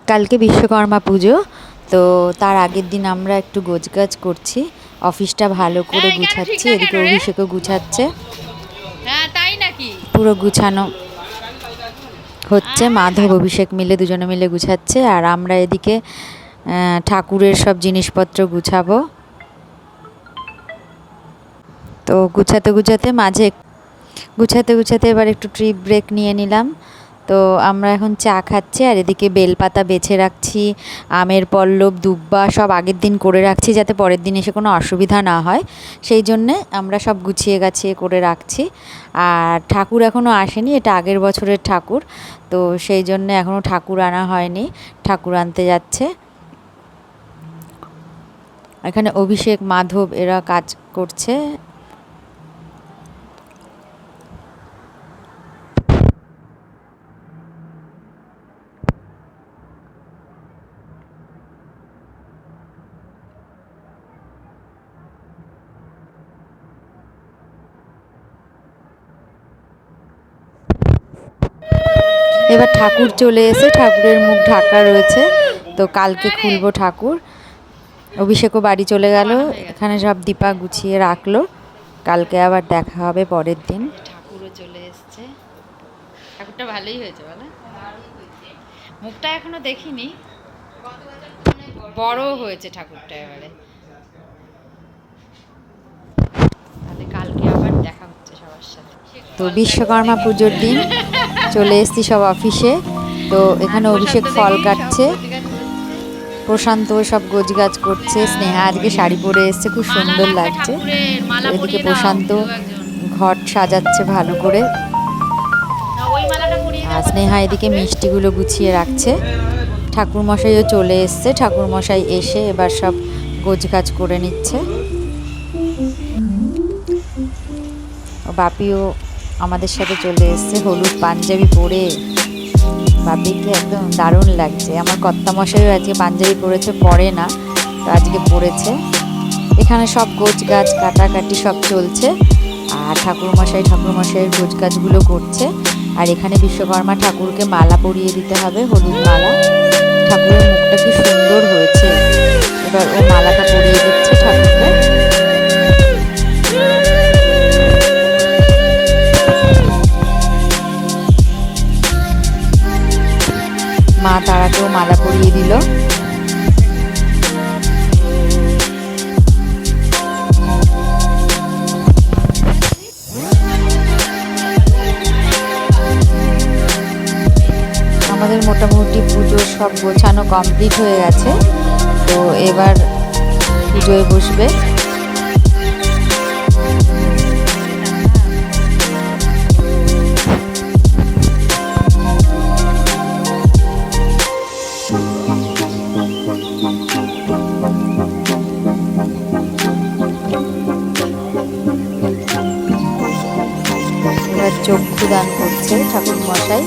কালকে বিশ্বকর্মা পুজো, তো তার আগের দিন আমরা একটু গোছগাছ করছি, অফিসটা ভালো করে গুছাচ্ছি। এদিকে অভিষেকও গুছাচ্ছে, পুরো গুছানো হচ্ছে। মাধব অভিষেক মিলে দুজনে মিলে গুছাচ্ছে, আর আমরা এদিকে ঠাকুরের সব জিনিসপত্র গুছাবো। তো গুছাতে গুছাতে এবার একটু ট্রি ব্রেক নিয়ে নিলাম। তো আমরা এখন চা খাচ্ছি, আর এদিকে বেলপাতা বেছে রাখছি, আমের পল্লব, দুব্বা সব আগের দিন করে রাখছি যাতে পরের দিন এসে কোনো অসুবিধা না হয়, সেই জন্যে আমরা সব গুছিয়ে গাছিয়ে করে রাখছি। আর ঠাকুর এখনও আসেনি, এটা আগের বছরের ঠাকুর, তো সেই জন্যে এখনও ঠাকুর আনা হয়নি, ঠাকুর আনতে যাচ্ছে। এখানে অভিষেক, মাধব এরা কাজ করছে। এবার ঠাকুর চলে এসে ঠাকুরের মুখ ঢাকা রয়েছে, তো কালকে খুলবো ঠাকুর। অভিষেকও বাড়ি চলে গেল, এখানে সব দীপা গুছিয়ে রাখলো, কালকে আবার দেখা হবে পরের দিন। ঠাকুরও চলে এসছে, ঠাকুরটা ভালোই হয়েছে বলে, মুখটা এখনো দেখিনি, বড় হয়েছে ঠাকুরটা এবারে। তাহলে কালকে আবার দেখা হচ্ছে সবার সাথে। তো বিশ্বকর্মা পুজোর দিন চলে এসছি সব অফিসে, তো এখানে অভিষেক ফল কাটছে, প্রশান্ত সব গোছগাছ করছে, স্নেহা আজকে শাড়ি পরে এসছে, খুব সুন্দর লাগছে। এদিকে প্রশান্ত ঘট সাজাচ্ছে ভালো করে, আর স্নেহা এদিকে মিষ্টিগুলো গুছিয়ে রাখছে। ঠাকুরমশাইও চলে এসছে, ঠাকুরমশাই এসে এবার সব গোছগাছ করে নিচ্ছে। বাপিও আমাদের সাথে চলে এসছে, হলুদ পাঞ্জাবি পরে বাপিকে একদম দারুণ লাগছে। আমার কর্তামশাইও আজকে পাঞ্জাবি পরেছে, পরে না, তো আজকে পরেছে। এখানে সব গোছগাছ কাটাকাটি সব চলছে, আর ঠাকুরমশাইয়ের গোছগাছগুলো করছে। আর এখানে বিশ্বকর্মা ঠাকুরকে মালা পরিয়ে দিতে হবে, হলুদ মালা। ঠাকুরের মুখটা কি সুন্দর হয়েছে, এবার ও মালাটা পরিয়ে দিচ্ছে ঠাকুরকে। মা তারাকেও মালা পরিয়ে দিল। আমাদের মোটামুটি পুজোর সব গোছানো কমপ্লিট হয়ে গেছে, তো এবার পুজোয় বসবে। এবার চক্ষু দান করছে ঠাকুর মশাই।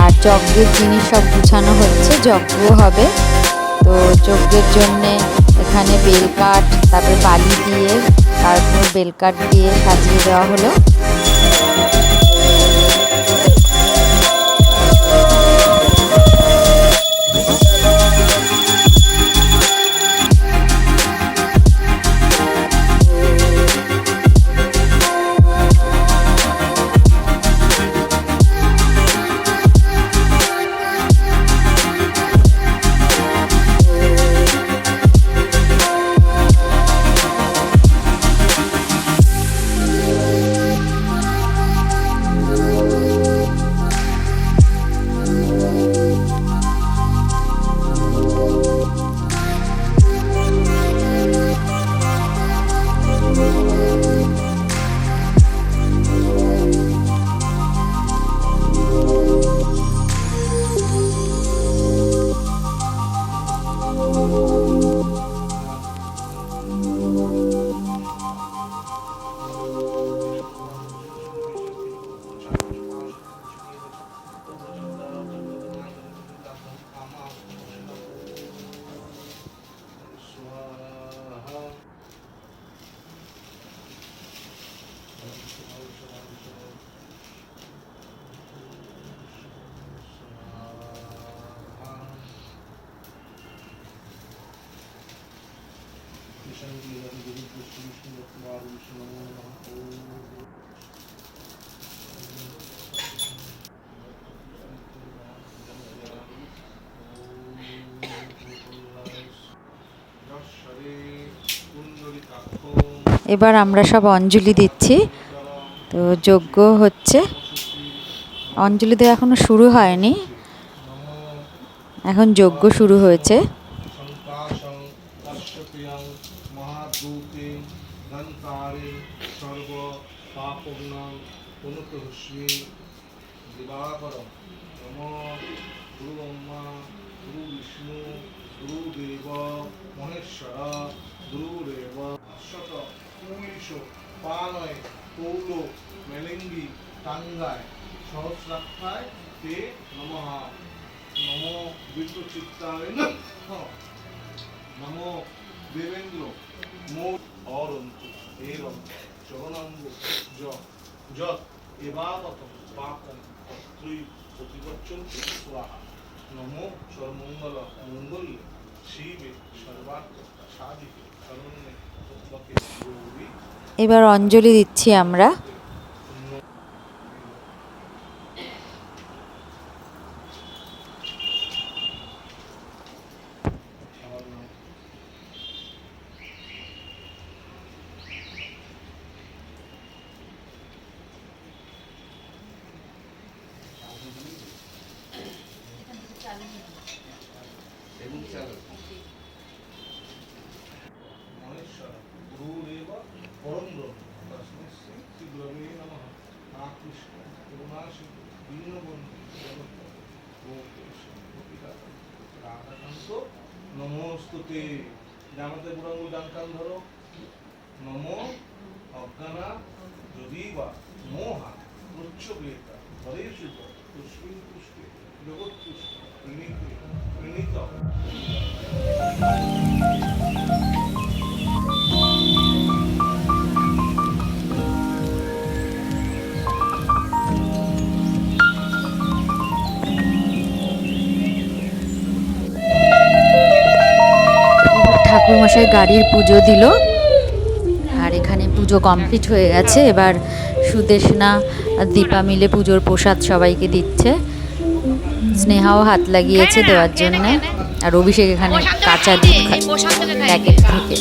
আর যজ্ঞের জিনিস সব গুছানো হচ্ছে, যজ্ঞ হবে, তো যজ্ঞের জন্যে এখানে বেলকাঠ, তারপরে বালি দিয়ে, তারপর বেলকাঠ দিয়ে সাজিয়ে দেওয়া হলো। এবার আমরা সব অঞ্জলি দিচ্ছি, তো যজ্ঞ হচ্ছে। অঞ্জলি দেওয়া এখনো শুরু হয়নি, এখন যজ্ঞ শুরু হয়েছে। সহস্রাক্ষায় তে নমঃ। নমো বিদ্যুচিত্তায় নমো দেবেন্দ্র মো অরন্তু এরম চরণাঙ্গ যত এবাবত পাপম অত্রৈ প্রতিবচ্ছন্তি স্বাহা। নমো সর্বমঙ্গল মঙ্গল্যে শিবে সর্বার্থ সাধিকে শরণ্যে ত্র্যম্বকে গৌরী। এবার অঞ্জলি দিচ্ছি আমরা। নমস্তুতে জানাতে পুরাঙ্গ ডাঙ্কান ধরো। নমো অজ্ঞানা যদি বা মোহা উচ্চবেতা হরেশুভ পুষ্পিং পুষ্পে জগৎ পুষ্প প্রণীত। ঠাকুরমশাই গাড়ির পুজো দিল, আর এখানে পুজো কমপ্লিট হয়ে গেছে। এবার সুদেশনা আর দীপা মিলে পুজোর প্রসাদ সবাইকে দিচ্ছে। স্নেহাও হাত লাগিয়েছে দেওয়ার জন্য, আর অভিষেক এখানে কাঁচা দুধ প্যাকেট থেকে।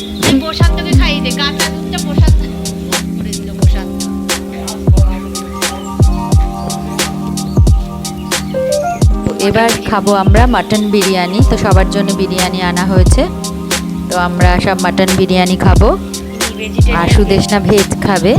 এবার খাবো আমরা মাটন বিরিয়ানি, তো সবার জন্য বিরিয়ানি আনা হয়েছে, তো আমরা সব মাটন বিরিয়ানি খাবো, আর সুদেশনা ভেজ খাবে।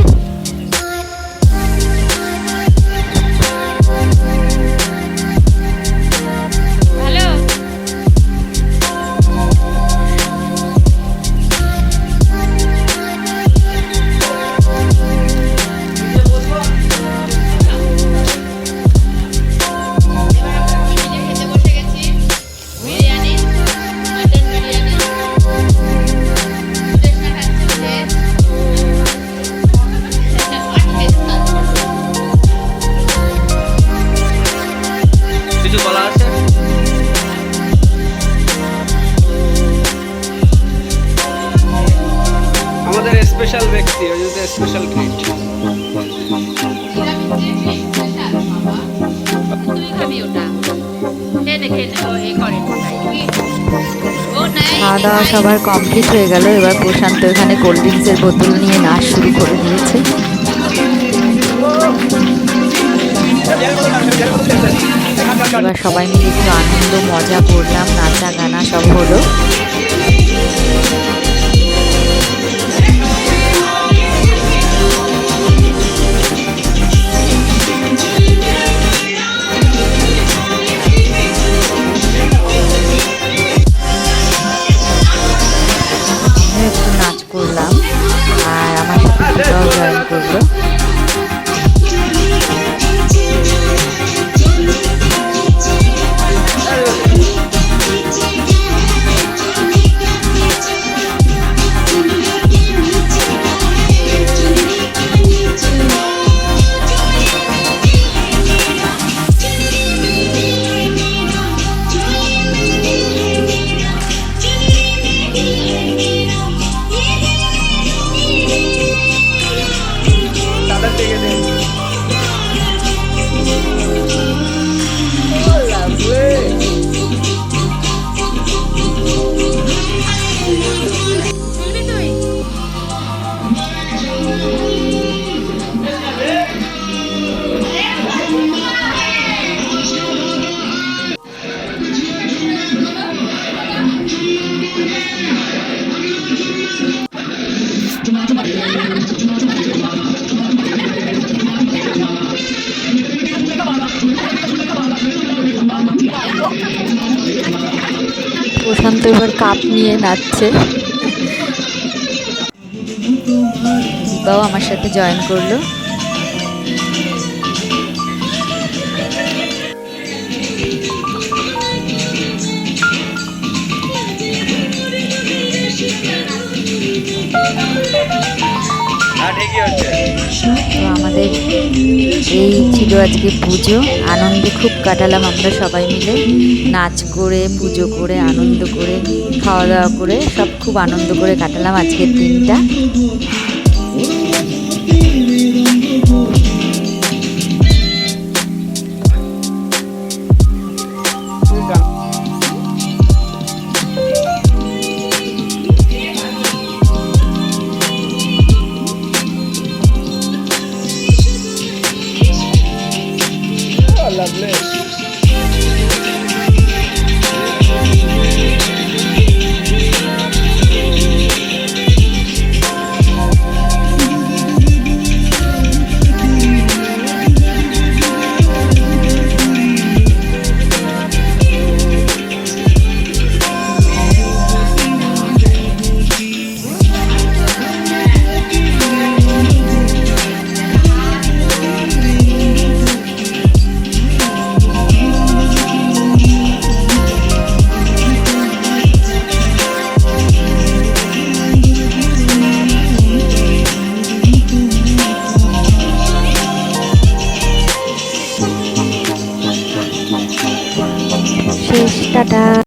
স্পেশাল ব্যক্তি ওই যে স্পেশাল ট্রিট। খাওয়া দাওয়া সবার কমপ্লিট হয়ে গেল। এবার প্রশান্ত এখানে কোল্ড ড্রিঙ্কসের বোতল নিয়ে নাচ শুরু করে দিয়েছে। এবার সবাই মিলে একটু আনন্দ মজা করলাম, নাচা গানা সব হলো। একটু নাচ করলাম, আর আমার সাথে জয়েন করলো। তো এবার কাপ নিয়ে নাচছে। দীপাও আমার সাথে জয়েন করলো। হ্যাঁ ঠিকই হচ্ছে। তো আমাদের এই ছিল আজকে পুজো, আনন্দে খুব কাটালাম আমরা সবাই মিলে, নাচ করে, পুজো করে, আনন্দ করে, খাওয়া দাওয়া করে, সব খুব আনন্দ করে কাটালাম আজকের দিনটা। শেষ, টাটা।